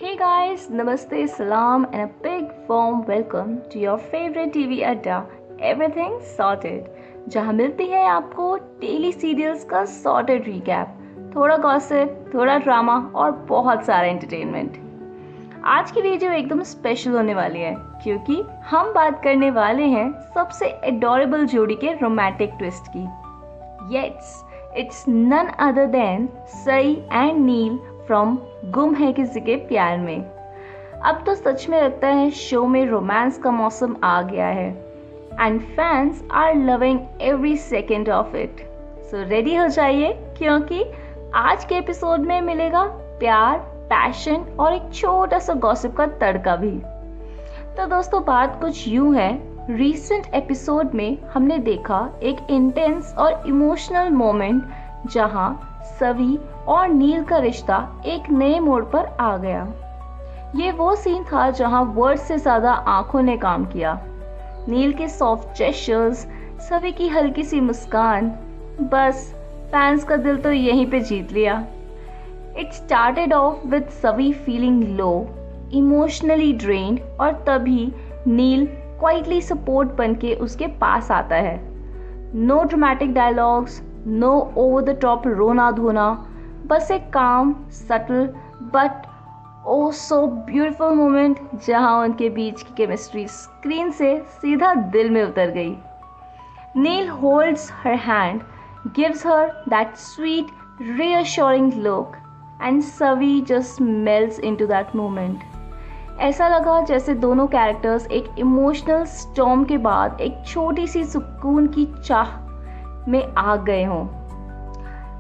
Hey guys, Namaste, Salam, and a big warm welcome to your favorite TV अड्डा Everything Sorted, जहाँ मिलती है आपको डेली सीरियल्स का सॉर्टेड रिकैप, थोड़ा गॉसिप, थोड़ा ड्रामा और बहुत सारा एंटरटेनमेंट। आज की वीडियो एकदम स्पेशल होने वाली है क्योंकि हम बात करने वाले हैं सबसे एडोरेबल जोड़ी के रोमांटिक ट्विस्ट की। Yes, it's none other than Sai and Neel from Ghum Hai किसी के प्यार में। अब तो सच में लगता है शो में रोमांस का मौसम आ गया है and fans are loving every second of it. So ready हो जाइए क्योंकि आज के एपिसोड में मिलेगा प्यार, पैशन और एक छोटा सा गॉसिप का तड़का भी। तो दोस्तों बात कुछ यूं है, रीसेंट एपिसोड में हमने देखा एक इंटेंस और इमोशनल मोमेंट जहां सवी और नील का रिश्ता एक नए मोड़ पर आ गया। ये वो सीन था जहां वर्ड से ज्यादा आंखों ने काम किया। नील के सॉफ्ट जेस्चर्स, सवी की हल्की सी मुस्कान, बस फैंस का दिल तो यहीं पे जीत लिया। It started off with Savi feeling low, emotionally drained और तभी नील क्वाइटली सपोर्ट बनके उसके पास आता है। No dramatic dialogues, no over the top रोना धोना, बस एक काम, subtle but oh so beautiful moment जहां उनके बीच की केमिस्ट्री स्क्रीन से सीधा दिल में उतर गई। Neel holds her hand, gives her that sweet reassuring look and Savi just melts into that moment. ऐसा लगा जैसे दोनों कैरेक्टर्स एक इमोशनल स्टॉर्म के बाद एक छोटी सी सुकून की चाह में आ गए हों।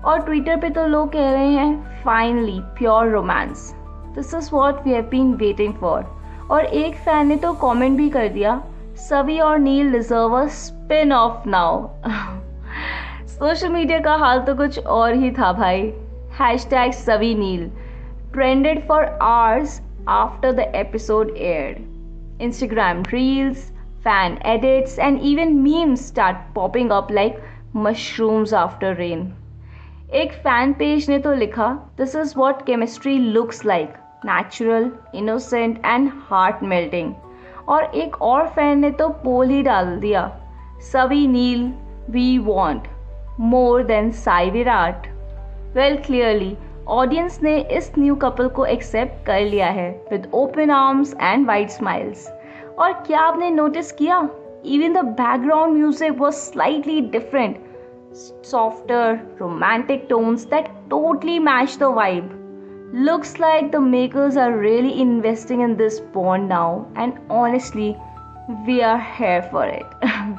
और ट्विटर पे तो लोग कह रहे हैं finally pure romance, this is what we have been waiting for. और एक फैन ने तो कमेंट भी कर दिया, सवी और Neel deserve a spin off now. Social media का हाल तो कुछ और ही था भाई। Hashtag Savi Neel trended for hours after the episode aired. Instagram reels, fan edits and even memes start popping up like mushrooms after rain. एक फैन पेज ने तो लिखा, This is what chemistry looks like, natural, innocent and heart melting. और एक और fan ने तो पोल ही डाल दिया, Savi Neel we want more than Sai Virat. Well, clearly audience ने इस न्यू कपल को एक्सेप्ट कर लिया है with open arms and wide smiles. और क्या आपने नोटिस किया, even the background music was slightly different, softer romantic tones that totally match the vibe. Looks like the makers are really investing in this bond now and honestly we are here for it.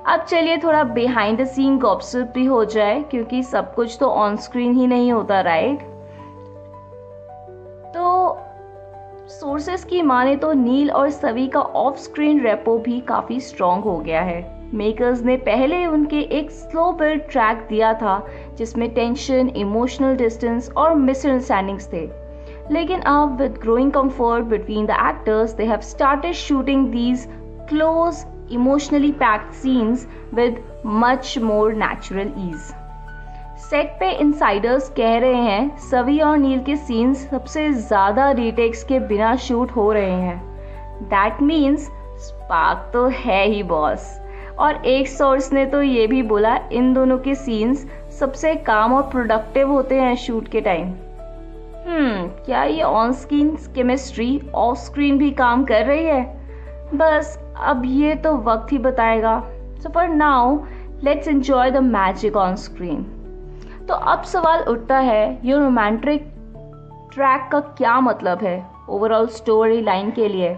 अब चलिए थोड़ा behind the scene gossip भी हो जाए क्योंकि सब कुछ तो ऑन स्क्रीन ही नहीं होता, राइट। तो सोर्सेस की माने तो नील और सवी का ऑफ स्क्रीन रेपो भी काफ़ी स्ट्रॉन्ग हो गया है। मेकर्स ने पहले उनके एक स्लो बिल्ड ट्रैक दिया था जिसमें टेंशन, इमोशनल डिस्टेंस और मिसअंडरस्टैंडिंग्स थे, लेकिन अब with growing comfort between the actors they have started shooting these close emotionally packed scenes with much more natural ease. Set पे इनसाइडर्स कह रहे हैं सवी और नील के सीन्स सबसे ज़्यादा रीटेक्स के बिना शूट हो रहे हैं। दैट मीन्स स्पार्क तो है ही बॉस। और एक सोर्स ने तो ये भी बोला इन दोनों के सीन्स सबसे काम और प्रोडक्टिव होते हैं शूट के टाइम। क्या ये on screen chemistry of screen भी काम कर रही है? बस अब ये तो वक्त ही बताएगा। So for now let's enjoy the magic on screen. तो अब सवाल उठता है, ये रोमांटिक ट्रैक का क्या मतलब है ओवरऑल स्टोरी लाइन के लिए?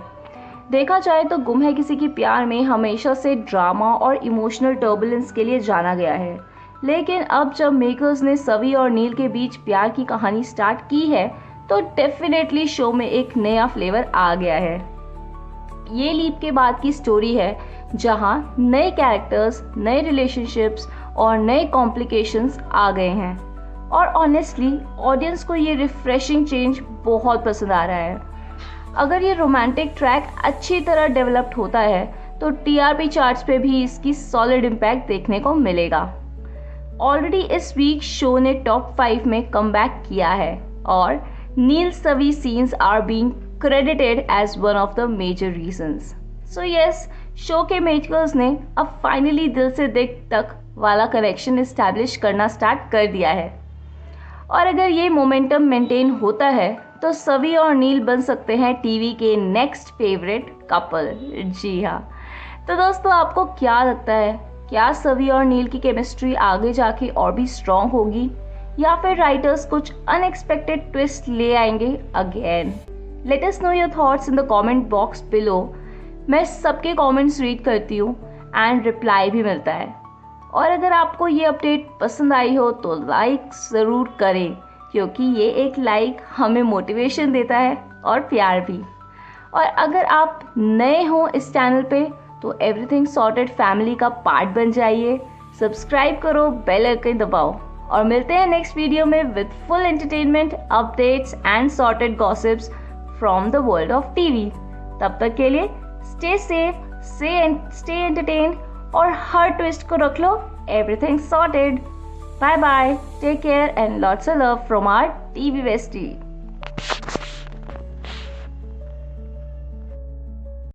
देखा जाए तो गुम है किसी के प्यार में हमेशा से ड्रामा और इमोशनल टर्बुलेंस के लिए जाना गया है, लेकिन अब जब मेकर्स ने सवी और नील के बीच प्यार की कहानी स्टार्ट की है तो डेफिनेटली शो में एक नया फ्लेवर आ गया है। ये लीप के बाद की स्टोरी है जहां नए कैरेक्टर्स, नए रिलेशनशिप्स और नए कॉम्प्लिकेशंस आ गए हैं। और ऑनेस्टली ऑडियंस को ये रिफ्रेशिंग चेंज बहुत पसंद आ रहा है। अगर ये रोमांटिक ट्रैक अच्छी तरह डेवलप्ड होता है तो टीआरपी चार्ट्स पे भी इसकी सॉलिड इम्पैक्ट देखने को मिलेगा। ऑलरेडी इस वीक शो ने टॉप 5 में कमबैक किया है और Neil Savi scenes are being credited as one of the major reasons. So yes, show के मेकर्स ने अब फाइनली दिल से दिल तक वाला कनेक्शन इस्टेब्लिश करना स्टार्ट कर दिया है और अगर ये मोमेंटम मेंटेन होता है तो सवी और नील बन सकते हैं टीवी के नेक्स्ट फेवरेट कपल। जी हाँ, तो दोस्तों आपको क्या लगता है, क्या सवी और नील की केमिस्ट्री आगे जाके और भी स्ट्रॉन्ग होगी या फिर राइटर्स कुछ अनएक्सपेक्टेड ट्विस्ट ले आएंगे again? Let us know your thoughts in the comment box below. मैं सबके कमेंट्स रीड करती हूँ एंड रिप्लाई भी मिलता है। और अगर आपको ये अपडेट पसंद आई हो तो लाइक ज़रूर करें, क्योंकि ये एक लाइक हमें मोटिवेशन देता है और प्यार भी। और अगर आप नए हो इस चैनल पे तो एवरीथिंग सॉर्टेड फैमिली का पार्ट बन जाइए, सब्सक्राइब करो, बेल आइकन दबाओ और मिलते हैं नेक्स्ट वीडियो में with full entertainment, updates and sorted gossips from the world of TV. तब तक के लिए स्टे सेफ, स्टे एंटरटेन्ड और हर ट्विस्ट को रख लो everything sorted. Bye bye, take care and lots of love from our TV bestie.